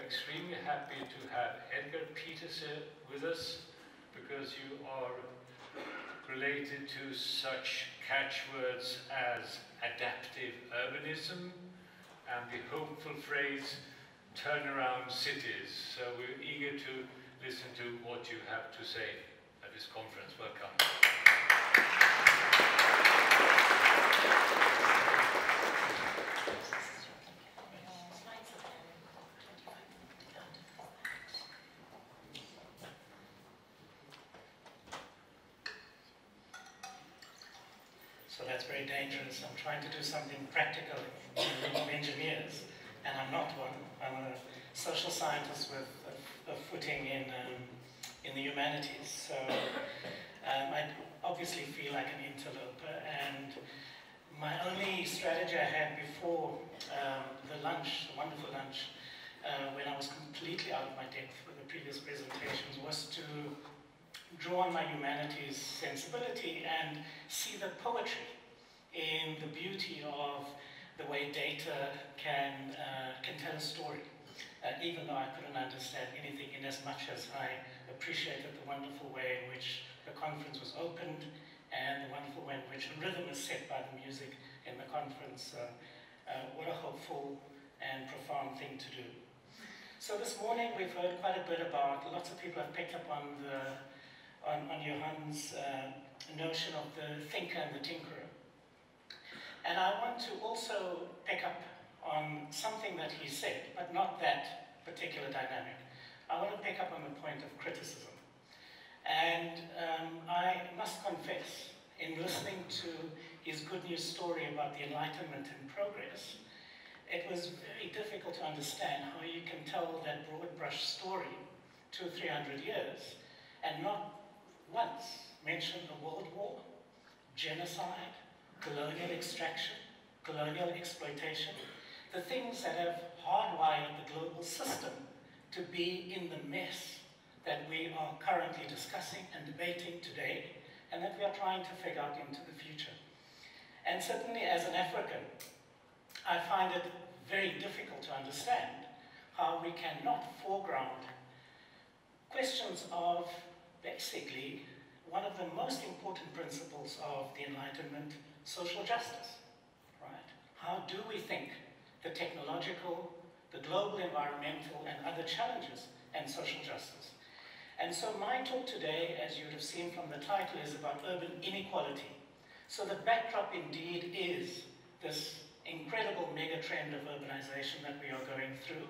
extremely happy to have Edgar Pieterse with us, because you are related to such catchwords as adaptive urbanism and the hopeful phrase turnaround cities. So we're eager to listen to what you have to say at this conference. Welcome. So that's very dangerous. I'm trying to do something practical in engineers, and I'm not one. I'm a social scientist with a footing in the humanities. So I obviously feel like an interloper, and my only strategy I had before the lunch, the wonderful lunch, when I was completely out of my depth with the previous presentations, was to draw on my humanities sensibility and see the poetry in the beauty of the way data can tell a story, even though I couldn't understand anything, in as much as I appreciated the wonderful way in which the conference was opened and the wonderful way in which a rhythm is set by the music in the conference. What a hopeful and profound thing to do. So this morning we've heard quite a bit about, lots of people have picked up on Johan's notion of the thinker and the tinkerer. And I want to also pick up on something that he said, but not that particular dynamic. I want to pick up on the point of criticism. And I must confess, in listening to his good news story about the Enlightenment and progress, it was very difficult to understand how you can tell that broad brush story 200-300 years and not once mention the World War, genocide, colonial extraction, colonial exploitation, the things that have hardwired the global system to be in the mess that we are currently discussing and debating today, and that we are trying to figure out into the future. And certainly as an African, I find it very difficult to understand how we cannot foreground questions of basically one of the most important principles of the Enlightenment, social justice, right? How do we think the technological, the global environmental and other challenges and social justice? And so my talk today, as you would have seen from the title, is about urban inequality. So the backdrop indeed is this incredible mega trend of urbanization that we are going through.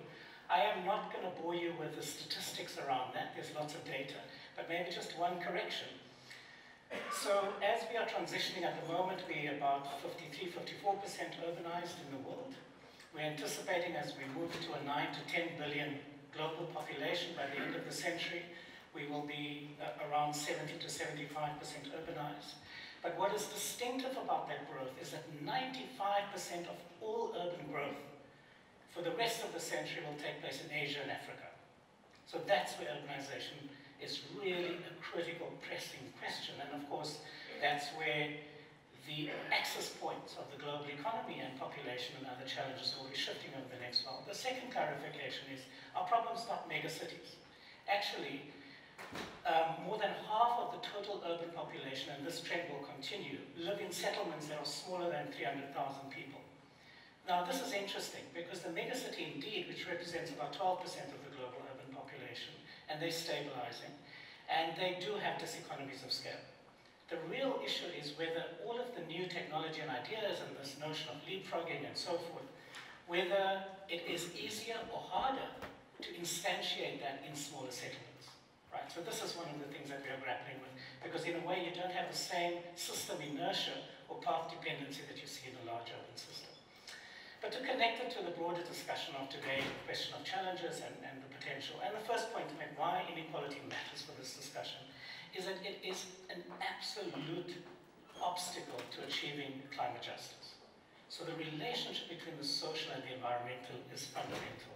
I am not going to bore you with the statistics around that. There's lots of data, but maybe just one correction. So as we are transitioning at the moment, we are about 53–54% urbanized in the world. We're anticipating, as we move to a 9 to 10 billion global population by the end of the century, we will be around 70 to 75% urbanized. But what is distinctive about that growth is that 95% of all urban growth for the rest of the century will take place in Asia and Africa. So that's where urbanization is really a critical, pressing question. And of course, that's where the access points of the global economy and population and other challenges will be shifting over the next while. The second clarification is our problem's not megacities. Actually, more than half of the total urban population, and this trend will continue, live in settlements that are smaller than 300,000 people. Now, this is interesting because the megacity indeed, which represents about 12% of the global urban population, and they're stabilizing, and they do have diseconomies of scale. The real issue is whether all of the new technology and ideas and this notion of leapfrogging and so forth, whether it is easier or harder to instantiate that in smaller settlements, right? So this is one of the things that we are grappling with, because in a way you don't have the same system inertia or path dependency that you see in a large urban system. But to connect it to the broader discussion of today, the question of challenges and the potential, and the first point to make why inequality matters for this discussion, is that it is an absolute obstacle to achieving climate justice. So the relationship between the social and the environmental is fundamental.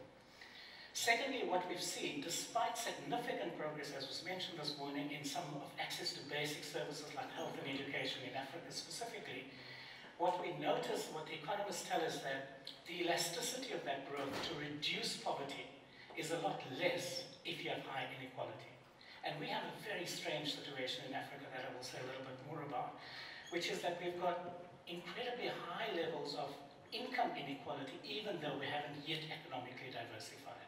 Secondly, what we've seen, despite significant progress, as was mentioned this morning, in some of access to basic services like health and education in Africa specifically, what we notice, what the economists tell us, that the elasticity of that growth to reduce poverty is a lot less if you have high inequality. And we have a very strange situation in Africa that I will say a little bit more about, which is that we've got incredibly high levels of income inequality, even though we haven't yet economically diversified.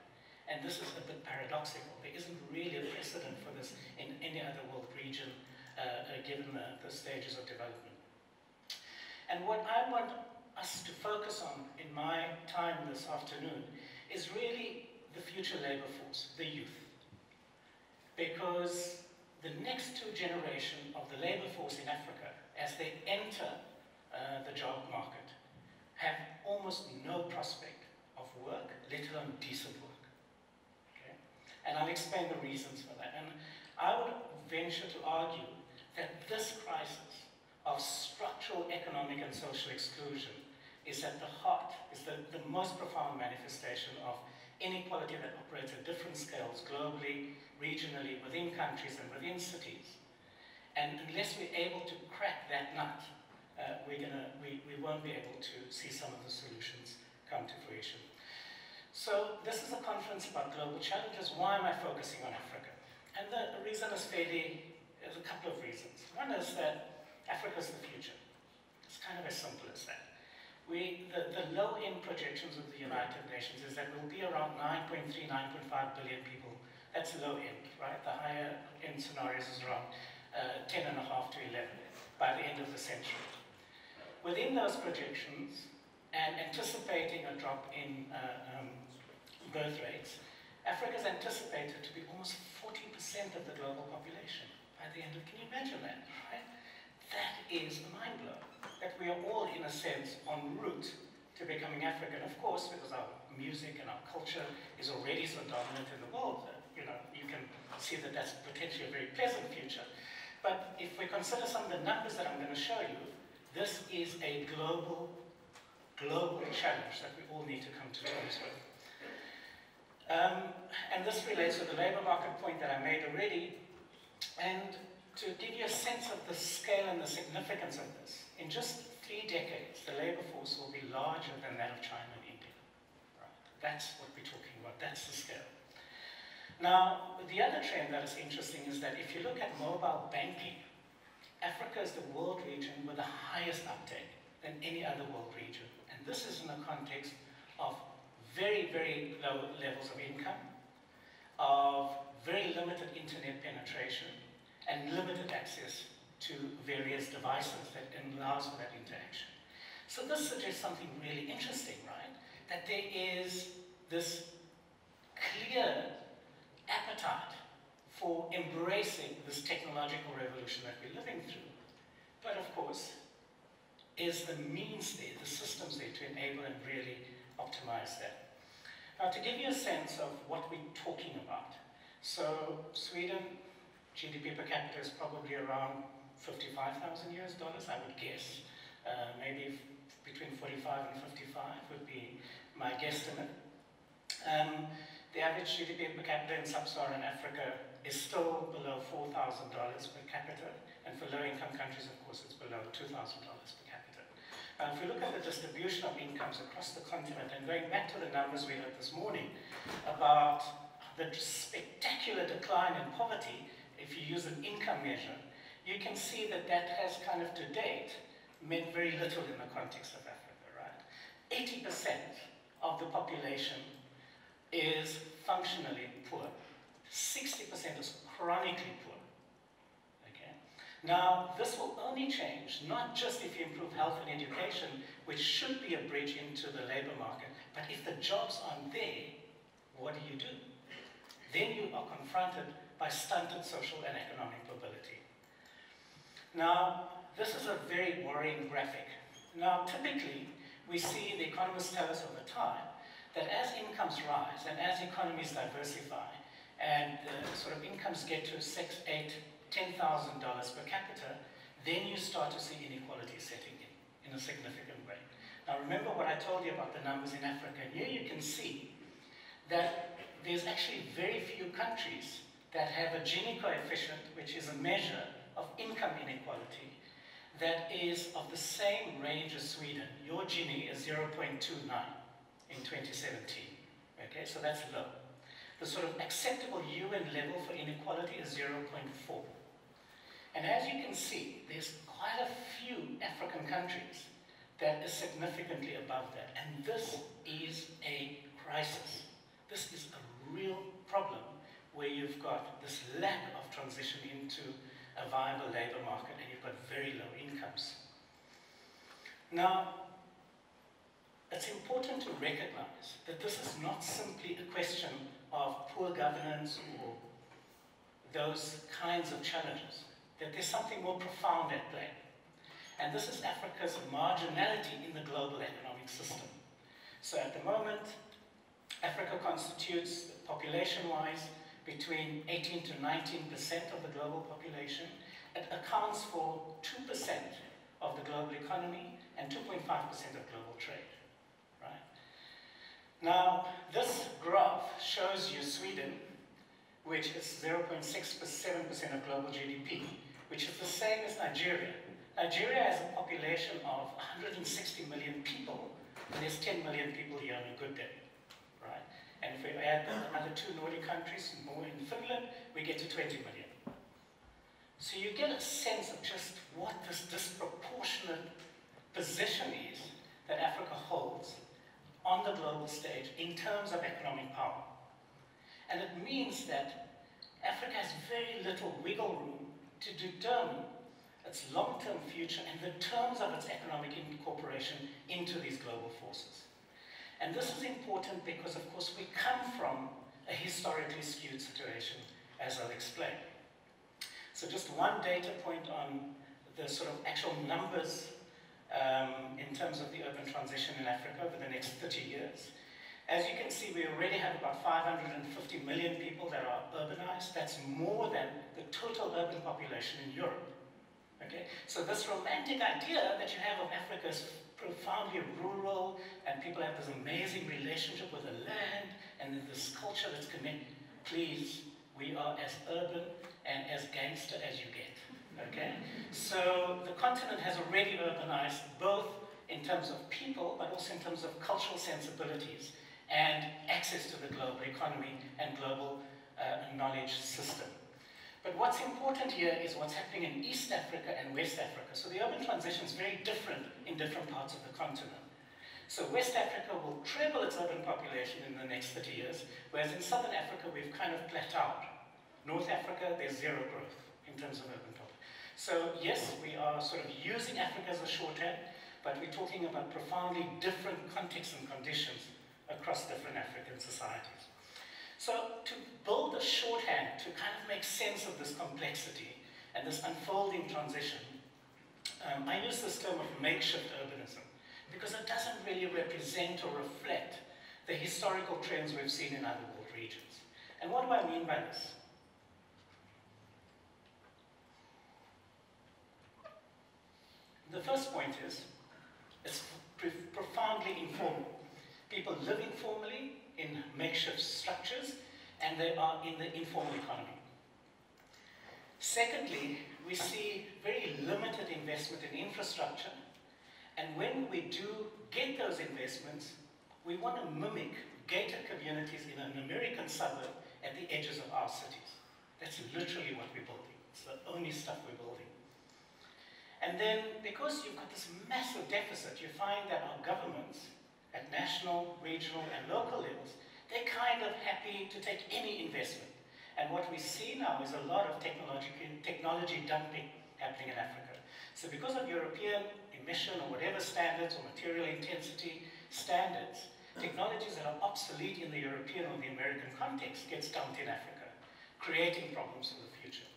And this is a bit paradoxical. There isn't really a precedent for this in any other world region, given the stages of development. And what I want us to focus on in my time this afternoon is really the future labor force, the youth. Because the next two generations of the labor force in Africa, as they enter the job market, have almost no prospect of work, let alone decent work. Okay? And I'll explain the reasons for that. And I would venture to argue that this crisis of structural economic and social exclusion is at the heart, is the most profound manifestation of inequality that operates at different scales, globally, regionally, within countries and within cities. And unless we're able to crack that nut, we won't be able to see some of the solutions come to fruition. So this is a conference about global challenges. Why am I focusing on Africa? And the reason is there's a couple of reasons. One is that Africa is the future. It's kind of as simple as that. The low-end projections of the United Nations is that we'll be around 9.3, 9.5 billion people. That's low end, right? The higher end scenarios is around 10.5 to 11 by the end of the century. Within those projections, and anticipating a drop in birth rates, Africa is anticipated to be almost 40% of the global population by the end of, can you imagine that, right? That is a mind blow, that we are all, in a sense, en route to becoming African. Of course, because our music and our culture is already so dominant in the world, that, you can see that that's potentially a very pleasant future. But if we consider some of the numbers that I'm going to show you, this is a global challenge that we all need to come to terms with. And this relates to the labor market point that I made already. And to give you a sense of the scale and the significance of this, in just 3 decades, the labor force will be larger than that of China and India. Right? That's what we're talking about. That's the scale. Now, the other trend that is interesting is that if you look at mobile banking, Africa is the world region with the highest uptake than any other world region. And this is in the context of very, very low levels of income, of very limited internet penetration, and limited access to various devices that allows for that interaction. So this suggests something really interesting, right? That there is this clear appetite for embracing this technological revolution that we're living through. But of course, is the means there, the systems there to enable and really optimize that. Now, to give you a sense of what we're talking about, so Sweden, GDP per capita is probably around $55,000 US, I would guess. Maybe between 45 and 55 would be my guesstimate. The average GDP per capita in sub-Saharan Africa is still below $4,000 per capita, and for low-income countries, of course, it's below $2,000 per capita. Now, if we look at the distribution of incomes across the continent, and going back to the numbers we heard this morning about the spectacular decline in poverty, if you use an income measure, you can see that that has kind of to date meant very little in the context of Africa, right? 80% of the population is functionally poor. 60% is chronically poor. Okay? Now, this will only change, not just if you improve health and education, which should be a bridge into the labor market, but if the jobs aren't there, what do? Then you are confronted by stunted social and economic mobility. Now, this is a very worrying graphic. Now, typically, we see the economists tell us over time that as incomes rise and as economies diversify and sort of incomes get to $6,000, $8,000, $10,000 per capita, then you start to see inequality setting in a significant way. Now remember what I told you about the numbers in Africa, and here you can see that there's actually very few countries that have a Gini coefficient, which is a measure of income inequality, that is of the same range as Sweden. Your Gini is 0.29. In 2017, okay, so that's low. the sort of acceptable UN level for inequality is 0.4. And as you can see, there's quite a few African countries that is significantly above that. And this is a crisis. This is a real problem where you've got this lack of transition into a viable labor market and you've got very low incomes. Now, it's important to recognize that this is not simply a question of poor governance or those kinds of challenges, that there's something more profound at play. And this is Africa's marginality in the global economic system. So at the moment, Africa constitutes, population-wise, between 18 to 19% of the global population. It accounts for 2% of the global economy and 2.5% of global trade. Right? Now, this graph shows you Sweden, which is 0.67% of global GDP, which is the same as Nigeria. Nigeria has a population of 160 million people, and there's 10 million people here on a good day. Right? And if we add the other two Nordic countries, more in Finland, we get to 20 million. So you get a sense of just what this disproportionate position is that Africa holds on the global stage in terms of economic power. And it means that Africa has very little wiggle room to determine its long-term future and the terms of its economic incorporation into these global forces. And this is important because, of course, we come from a historically skewed situation, as I'll explain. So just one data point on the sort of actual numbers in terms of the urban transition in Africa over the next 30 years. As you can see, we already have about 550 million people that are urbanized. That's more than the total urban population in Europe. Okay? So this romantic idea that you have of Africa as profoundly rural, and people have this amazing relationship with the land, and this culture that's connected, please, we are as urban and as gangster as you get. Okay? So the continent has already urbanized, both in terms of people, but also in terms of cultural sensibilities and access to the global economy and global knowledge system. But what's important here is what's happening in East Africa and West Africa. So the urban transition is very different in different parts of the continent. So West Africa will treble its urban population in the next 30 years, whereas in Southern Africa we've kind of plateaued. North Africa, there's zero growth in terms of urban population. So yes, we are sort of using Africa as a shorthand, but we're talking about profoundly different contexts and conditions across different African societies. So to build a shorthand to kind of make sense of this complexity and this unfolding transition, I use this term of makeshift urbanism because it doesn't really represent or reflect the historical trends we've seen in other world regions. And what do I mean by this? The first point is, it's profoundly informal. People live informally in makeshift structures, and they are in the informal economy. Secondly, we see very limited investment in infrastructure, and when we do get those investments, we want to mimic gated communities in an American suburb at the edges of our cities. That's literally what we're building. It's the only stuff we're building. And then, because you've got this massive deficit, you find that our governments, at national, regional, and local levels, they're kind of happy to take any investment. And what we see now is a lot of technology dumping happening in Africa. So because of European emission or whatever standards or material intensity standards, technologies that are obsolete in the European or the American context gets dumped in Africa, creating problems for the future.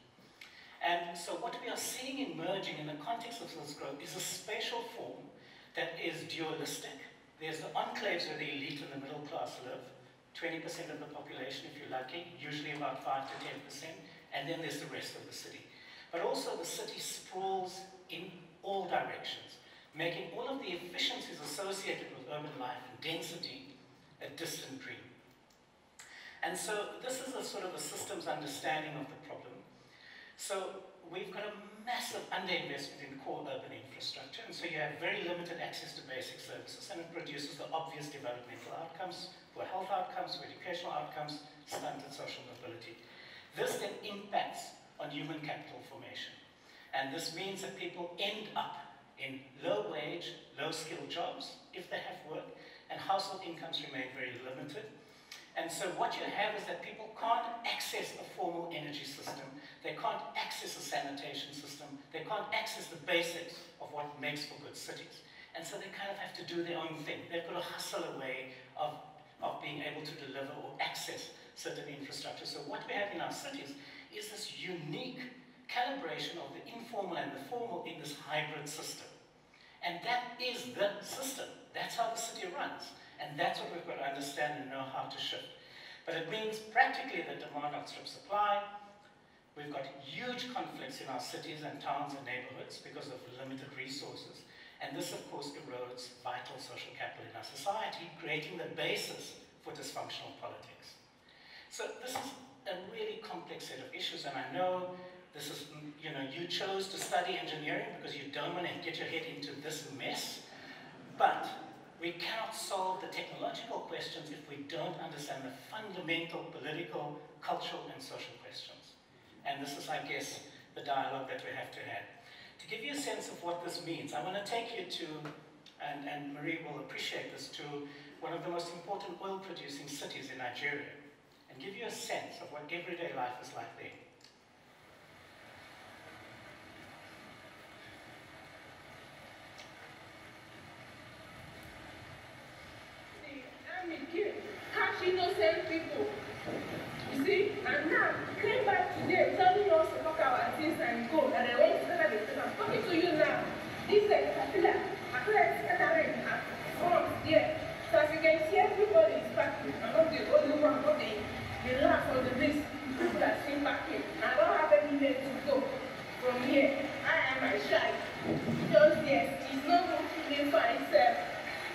And so what we are seeing emerging in the context of this growth is a spatial form that is dualistic. There's the enclaves where the elite and the middle class live, 20% of the population if you're lucky, usually about 5 to 10%, and then there's the rest of the city. But also the city sprawls in all directions, making all of the efficiencies associated with urban life and density a distant dream. And so this is a sort of a systems understanding of the problem. So we've got a massive underinvestment in core urban infrastructure, and so you have very limited access to basic services, and it produces the obvious developmental outcomes, poor health outcomes, poor educational outcomes, stunted social mobility. This then impacts on human capital formation, and this means that people end up in low-wage, low-skilled jobs, if they have work, and household incomes remain very limited. And so what you have is that people can't access a formal energy system, they can't access a sanitation system, they can't access the basics of what makes for good cities. And so they kind of have to do their own thing. They've got to hustle a way of being able to deliver or access certain infrastructure. So what we have in our cities is this unique calibration of the informal and the formal in this hybrid system. And that is the system. That's how the city runs. And that's what we've got to understand and know how to shift. But it means practically that demand outstrips supply. We've got huge conflicts in our cities and towns and neighborhoods because of limited resources. And this, of course, erodes vital social capital in our society, creating the basis for dysfunctional politics. So this is a really complex set of issues, and I know this is, you chose to study engineering because you don't want to get your head into this mess, but we cannot solve the technological questions if we don't understand the fundamental political, cultural, and social questions. And this is, I guess, the dialogue that we have to have. To give you a sense of what this means, I want to take you to, and Marie will appreciate this, to one of the most important oil-producing cities in Nigeria, and give you a sense of what everyday life is like there. Catch innocent people. You see, and now came back today telling us to pack our things and go, and I went to the place. I'm talking to you now. This is Capilla. I couldn't scattering from here. So as you can see, everybody is packing. I'm not the only one, but the last of the list. People are still packing. I don't have any place to go from here. I am a shy. Just yes, it's not moving for itself.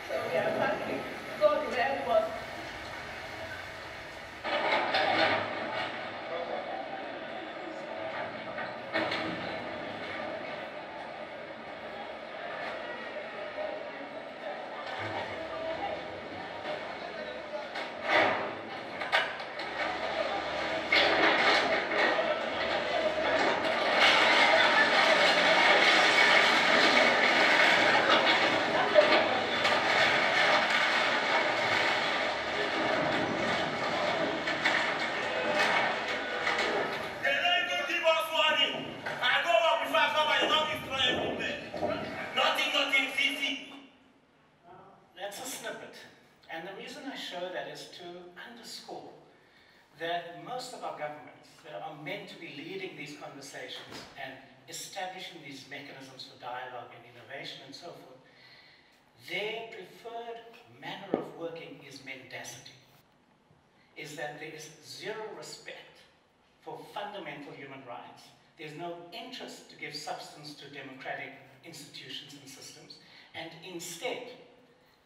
So we are packing. God will help us. That most of our governments that are meant to be leading these conversations and establishing these mechanisms for dialogue and innovation and so forth, their preferred manner of working is mendacity, is that there is zero respect for fundamental human rights. There's no interest to give substance to democratic institutions and systems, and instead,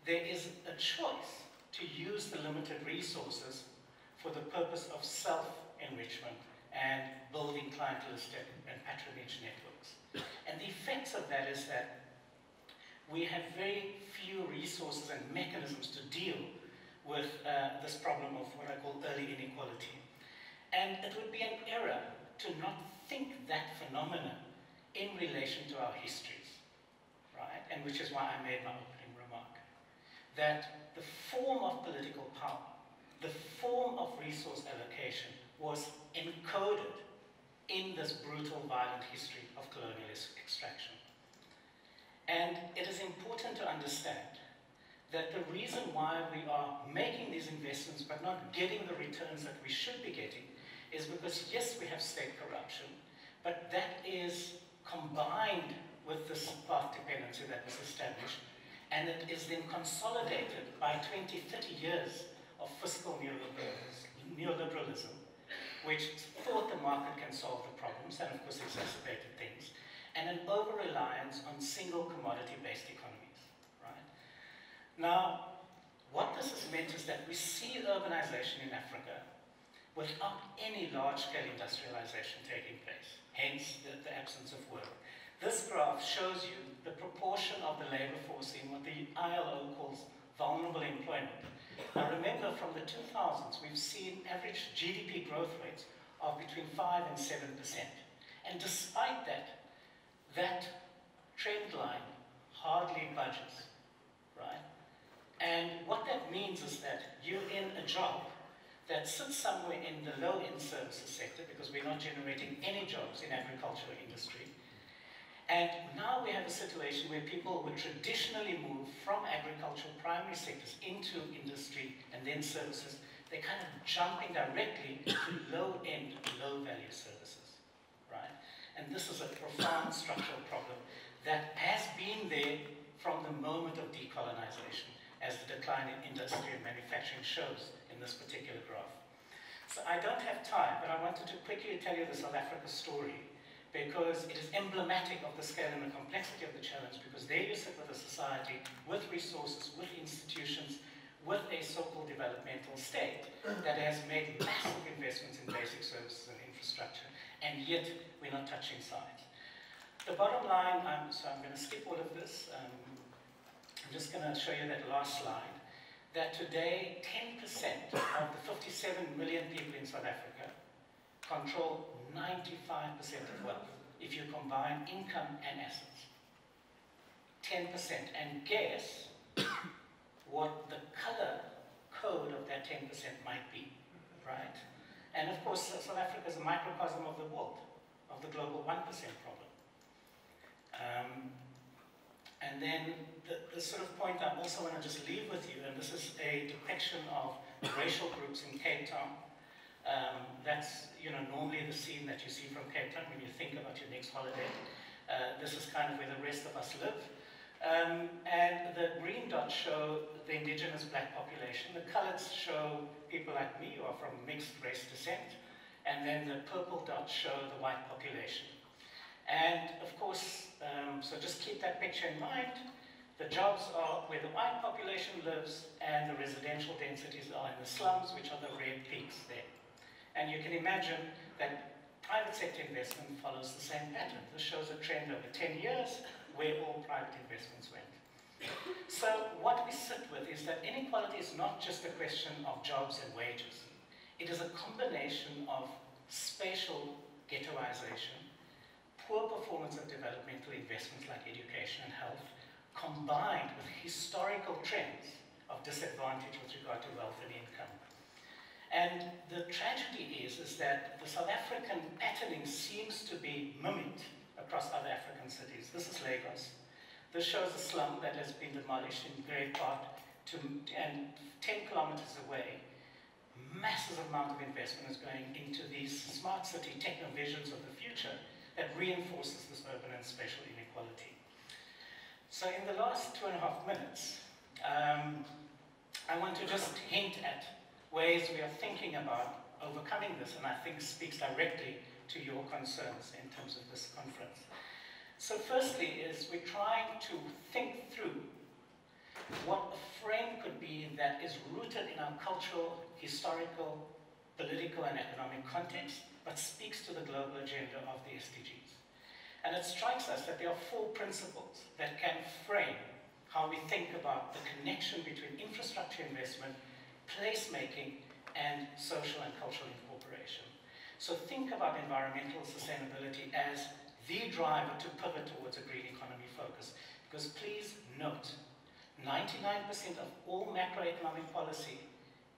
there is a choice to use the limited resources for the purpose of self-enrichment and building clientelistic and patronage networks. And the effects of that is that we have very few resources and mechanisms to deal with this problem of what I call early inequality. And it would be an error to not think that phenomenon in relation to our histories, right? And which is why I made my opening remark. That the form of political power, the form of resource allocation was encoded in this brutal, violent history of colonial extraction. And it is important to understand that the reason why we are making these investments but not getting the returns that we should be getting is because, yes, we have state corruption, but that is combined with this path dependency that was established, and it is then consolidated by 20, 30 years of fiscal neoliberalism, which thought the market can solve the problems, and of course exacerbated things, and an over-reliance on single commodity-based economies, right? Now, what this has meant is that we see urbanization in Africa without any large-scale industrialization taking place, hence the absence of work. This graph shows you the proportion of the labor force in what the ILO calls vulnerable employment. Now remember, from the 2000s, we've seen average GDP growth rates of between 5 and 7%. And despite that, that trend line hardly budges, right? And what that means is that you're in a job that sits somewhere in the low-end services sector, because we're not generating any jobs in agricultural industry. And now we have a situation where people would traditionally move from agricultural primary sectors into industry and then services. They're kind of jumping directly to low-end, low-value services, right? And this is a profound structural problem that has been there from the moment of decolonization, as the decline in industry and manufacturing shows in this particular graph. So I don't have time, but I wanted to quickly tell you the South Africa story, because it is emblematic of the scale and the complexity of the challenge, because there you sit with a society, with resources, with institutions, with a so-called developmental state that has made massive investments in basic services and infrastructure, and yet we're not touching science. The bottom line, so I'm going to skip all of this. I'm just going to show you that last slide, that today 10% of the 57 million people in South Africa control 95% of wealth, if you combine income and assets. 10%. And guess what the color code of that 10% might be, right? And of course, South Africa is a microcosm of the world, of the global 1% problem. And then the sort of point I also want to just leave with you, and this is a depiction of racial groups in Cape Town. That's, normally the scene that you see from Cape Town when you think about your next holiday. This is kind of where the rest of us live. And the green dots show the indigenous black population. The colors show people like me who are from mixed race descent. And then the purple dots show the white population. And of course, so just keep that picture in mind. The jobs are where the white population lives, and the residential densities are in the slums, which are the red peaks there. And you can imagine that private sector investment follows the same pattern. This shows a trend over 10 years where all private investments went. So what we sit with is that inequality is not just a question of jobs and wages. It is a combination of spatial ghettoization, poor performance of developmental investments like education and health, combined with historical trends of disadvantage with regard to wealth and income. And the tragedy is that the South African patterning seems to be mimicked across other African cities. This is Lagos. This shows a slum that has been demolished in great part, and 10 kilometers away, massive amount of investment is going into these smart city techno-visions of the future that reinforces this urban and spatial inequality. So in the last 2.5 minutes, I want to just hint at ways we are thinking about overcoming this, and I think speaks directly to your concerns in terms of this conference. So firstly is we're trying to think through what a frame could be that is rooted in our cultural, historical, political and economic context, but speaks to the global agenda of the SDGs. And it strikes us that there are 4 principles that can frame how we think about the connection between infrastructure investment, placemaking, and social and cultural incorporation. So think about environmental sustainability as the driver to pivot towards a green economy focus. Because please note, 99% of all macroeconomic policy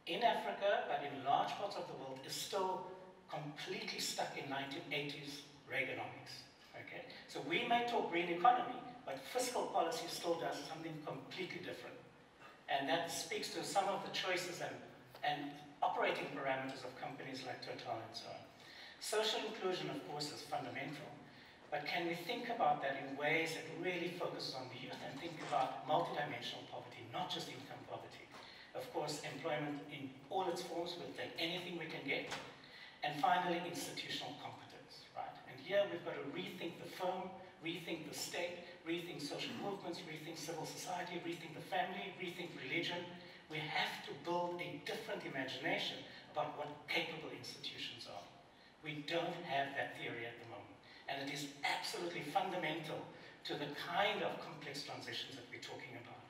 in Africa, but in large parts of the world, is still completely stuck in 1980s Reaganomics. Okay? So we may talk green economy, but fiscal policy still does something completely different. And that speaks to some of the choices and operating parameters of companies like Total and so on. Social inclusion, of course, is fundamental. But can we think about that in ways that really focus on the youth and think about multidimensional poverty, not just income poverty? Of course, employment in all its forms, we'll take anything we can get. And finally, institutional competence, right? And here we've got to rethink the firm, rethink the state, rethink social movements, rethink civil society, rethink the family, rethink religion. We have to build a different imagination about what capable institutions institutions are. We don't have that theory at the moment, and it is absolutely fundamental to the kind of complex transitions that we're talking about.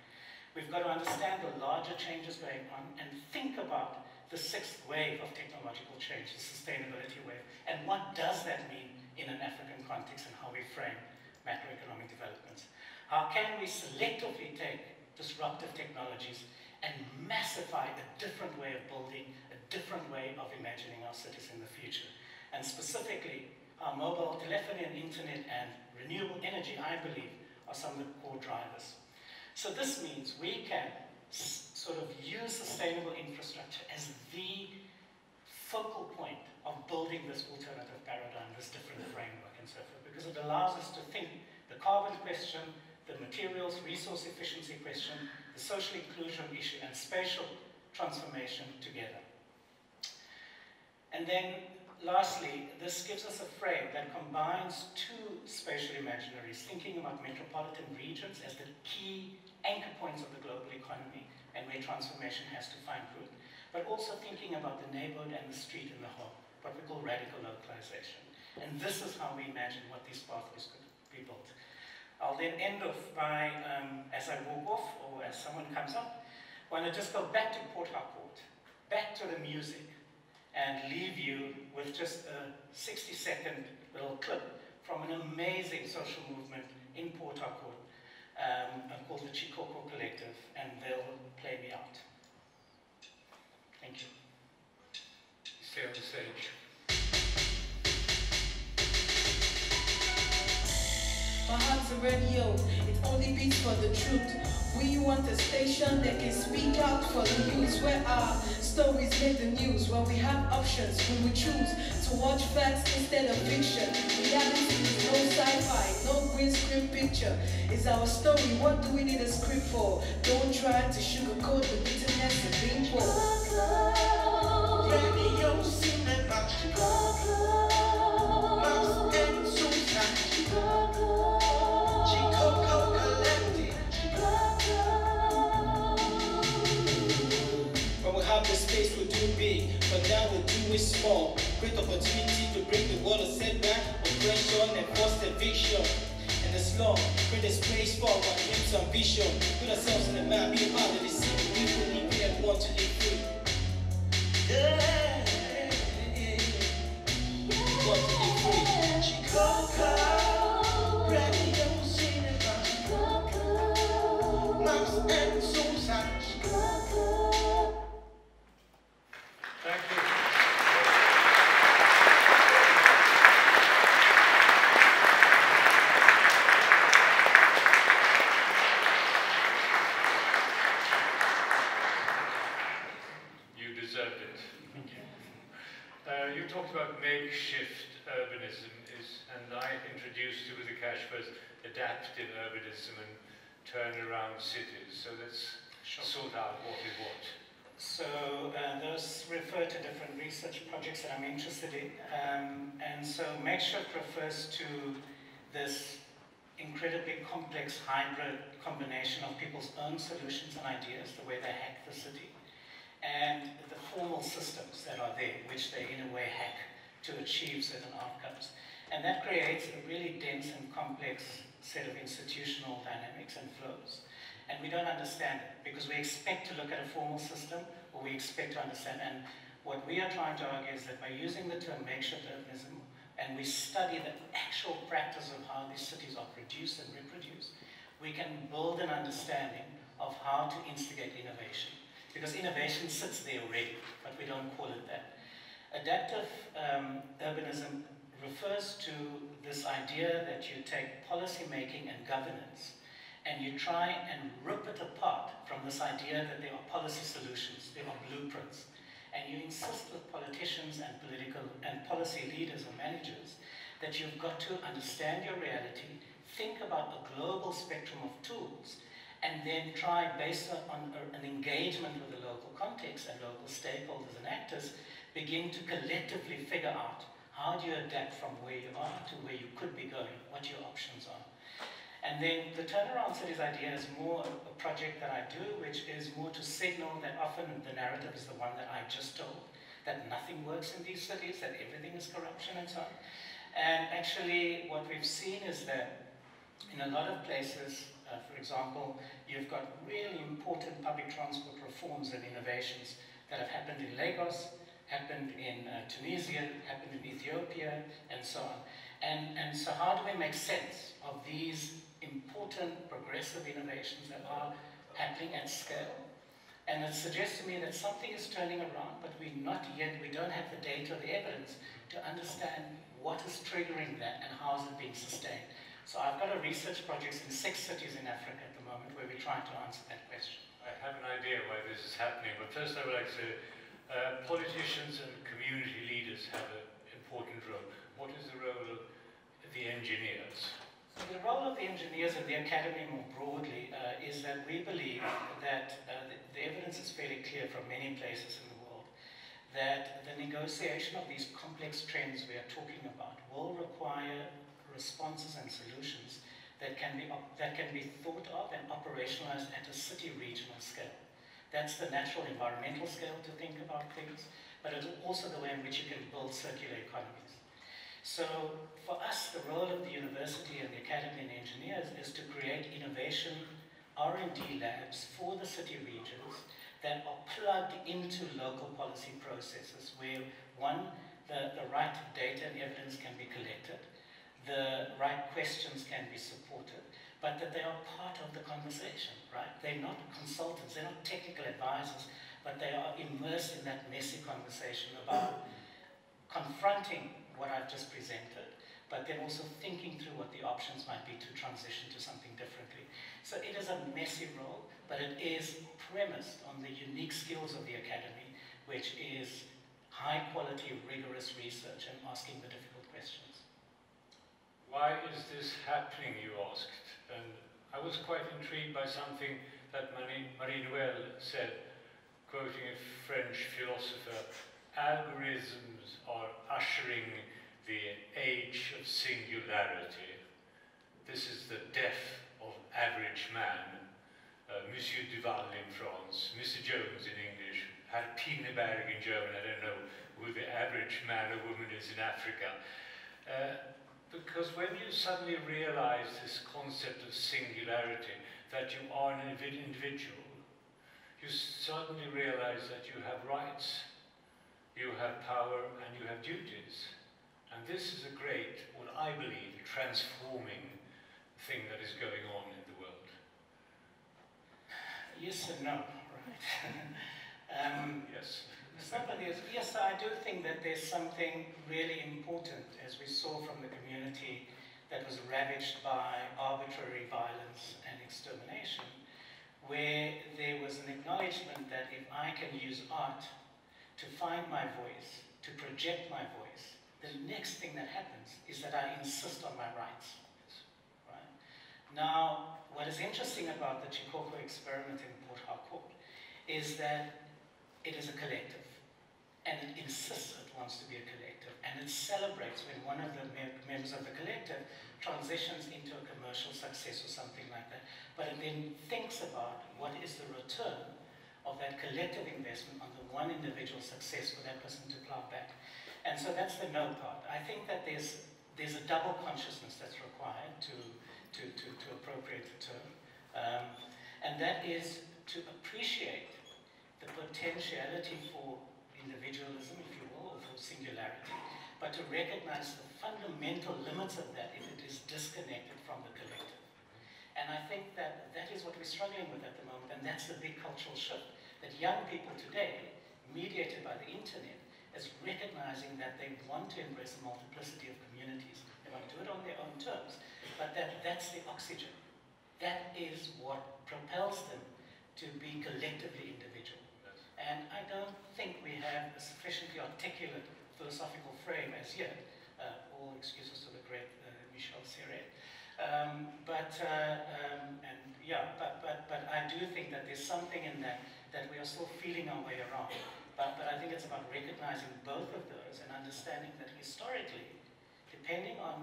We've got to understand the larger changes going on and think about the sixth wave of technological change, the sustainability wave, and what does that mean in an African context and how we frame macroeconomic developments. How can we selectively take disruptive technologies and massify a different way of building, a different way of imagining our cities in the future? And specifically, our mobile telephony and internet and renewable energy, I believe, are some of the core drivers. So this means we can sort of use sustainable infrastructure as the focal point of building this alternative paradigm, this different framework and so forth, because it allows us to think the carbon question, the materials, resource efficiency question, the social inclusion issue, and spatial transformation together. And then, lastly, this gives us a frame that combines two spatial imaginaries, thinking about metropolitan regions as the key anchor points of the global economy and where transformation has to find root, but also thinking about the neighborhood and the street in the whole, what we call radical localization. And this is how we imagine what these pathways could be built. I'll then end off by, as I walk off, or as someone comes up, I want to just go back to Port Harcourt, back to the music, and leave you with just a 60-second little clip from an amazing social movement in Port Harcourt called the Chikoko Collective, and they'll play me out. Thank you. Stay on the stage. My heart's a radio, it only beats for the truth. We want a station that can speak out for the youth, where our stories make the news, where we have options, when we choose to watch facts instead of fiction. Reality is no sci-fi, no green screen picture. It's our story, what do we need a script for? Don't try to sugarcoat the bitterness of being poor. Radio cinema, Mouse and Susan, Chikoko Collective. When we have the space, we'll do big, but now we'll do it small. Great opportunity to break the wall of setback, oppression, and forced eviction. And the slum, create a space for our dreams and vision. Put ourselves in the map, be a part of the city. We believe and want to live free. Yeah. Want to live free. Chikoko, radio cinema. Chikoko, Max and Susan. Chikoko. Thank you. You deserved it. You talked about makeshift urbanism, and I introduced you with the catchphrase adaptive urbanism and turnaround cities. So let's sort out what is what. So those refer to different research projects that I'm interested in. And so makeshift refers to this incredibly complex hybrid combination of people's own solutions and ideas, the way they hack the city, and the formal systems that are there, which they in a way hack to achieve certain outcomes. And that creates a really dense and complex set of institutional dynamics and flows. And we don't understand it because we expect to look at a formal system, or we expect to understand. And what we are trying to argue is that by using the term makeshift urbanism, and we study the actual practice of how these cities are produced and reproduced, we can build an understanding of how to instigate innovation. Because innovation sits there already, but we don't call it that. Adaptive urbanism refers to this idea that you take policy making and governance and you try and rip it apart from this idea that there are policy solutions, there are blueprints, and you insist with politicians and political and policy leaders or managers that you've got to understand your reality, think about a global spectrum of tools, and then try, based on an engagement with the local context and local stakeholders and actors, begin to collectively figure out how do you adapt from where you are to where you could be going, what your options are. And then the turnaround cities idea is more a project that I do, which is more to signal that often the narrative is the one that I just told, that nothing works in these cities, that everything is corruption and so on. And actually what we've seen is that in a lot of places, for example, you've got really important public transport reforms and innovations that have happened in Lagos, happened in Tunisia, happened in Ethiopia, and so on. And so how do we make sense of these important progressive innovations that are happening at scale? And it suggests to me that something is turning around, but we don't have the data or the evidence to understand what is triggering that and how is it being sustained. So I've got a research project in 6 cities in Africa at the moment where we're trying to answer that question. I have an idea why this is happening, but first I would like to say politicians and community leaders have an important role. What is the role of the engineers? So the role of the engineers and the academy more broadly is that we believe that the evidence is fairly clear from many places in the world that the negotiation of these complex trends we are talking about will require responses and solutions that can be thought of and operationalized at a city regional scale. That's the natural environmental scale to think about things, but it's also the way in which you can build circular economies. So for us, the role of the university and the academy and engineers is to create innovation R&D labs for the city regions that are plugged into local policy processes where, one, the right data and evidence can be collected, the right questions can be supported, but that they are part of the conversation, right? They're not consultants, they're not technical advisors, but they are immersed in that messy conversation about confronting what I've just presented, but then also thinking through what the options might be to transition to something differently. So it is a messy role, but it is premised on the unique skills of the academy, which is high quality, rigorous research and asking the difficult questions. Why is this happening, you asked? And I was quite intrigued by something that Marie-Noël said, quoting a French philosopher: algorithms are ushering the age of singularity. This is the death of average man. Monsieur Duval in France, Mr. Jones in English, Herr Pineberg in German, I don't know who the average man or woman is in Africa. Because when you suddenly realize this concept of singularity, that you are an individual, you suddenly realize that you have rights, you have power, and you have duties. And this is a great, what I believe, transforming thing that is going on in the world. Yes and no, right? Yes. Yes, I do think that there's something really important, as we saw from the community that was ravaged by arbitrary violence and extermination, where there was an acknowledgement that if I can use art to find my voice, to project my voice, the next thing that happens is that I insist on my rights. Right? Now, what is interesting about the Chikoko experiment in Port Harcourt is that it is a collective. And it insists it wants to be a collective, and it celebrates when one of the members of the collective transitions into a commercial success or something like that. But it then thinks about what is the return of that collective investment on the one individual success for that person to plow back. And so that's the no part. I think that there's a double consciousness that's required to appropriate the term, and that is to appreciate the potentiality for individualism, if you will, or for singularity, but to recognize the fundamental limits of that if it is disconnected from the collective. And I think that that is what we're struggling with at the moment, and that's the big cultural shift, that young people today, mediated by the internet, is recognizing that they want to embrace a multiplicity of communities. They want to do it on their own terms, but that's the oxygen. That is what propels them to be collectively individual. And I don't think we have a sufficiently articulate philosophical frame as yet. All excuses to the great Michel Serret. But I do think that there's something in that we are still feeling our way around. But I think it's about recognizing both of those and understanding that historically, depending on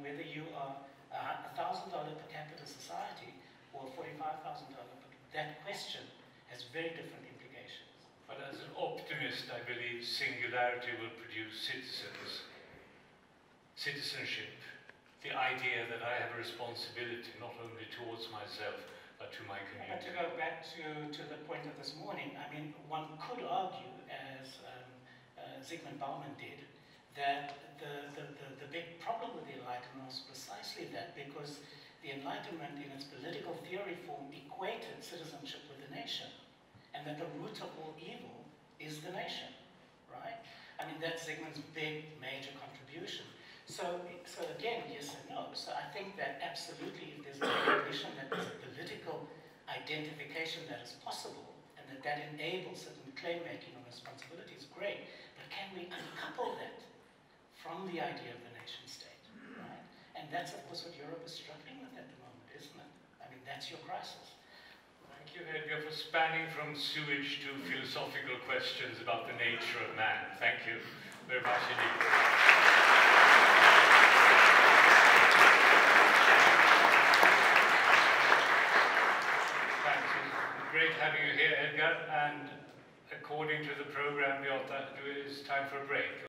whether you are a $1,000 per capita society or $45,000, that question has very different implications. But as an optimist, I believe singularity will produce citizenship, the idea that I have a responsibility not only towards myself, but to my But community. to go back to the point of this morning, I mean, one could argue, as Zygmunt Bauman did, that the big problem with the Enlightenment was precisely that, because the Enlightenment in its political theory form equated citizenship with the nation, and that the root of all evil is the nation, right? I mean, that's Zygmunt's big, major contribution. So again, yes and no. So I think that absolutely, if there's a recognition that there's a political identification that is possible, and that enables certain claim-making or responsibility, is great. But can we uncouple that from the idea of the nation-state, right? And that's, of course, what Europe is struggling with at the moment, isn't it? I mean, that's your crisis. Thank you, Edgar, for spanning from sewage to philosophical questions about the nature of man. Thank you very much indeed. Great having you here, Edgar, and according to the program, it's time for a break.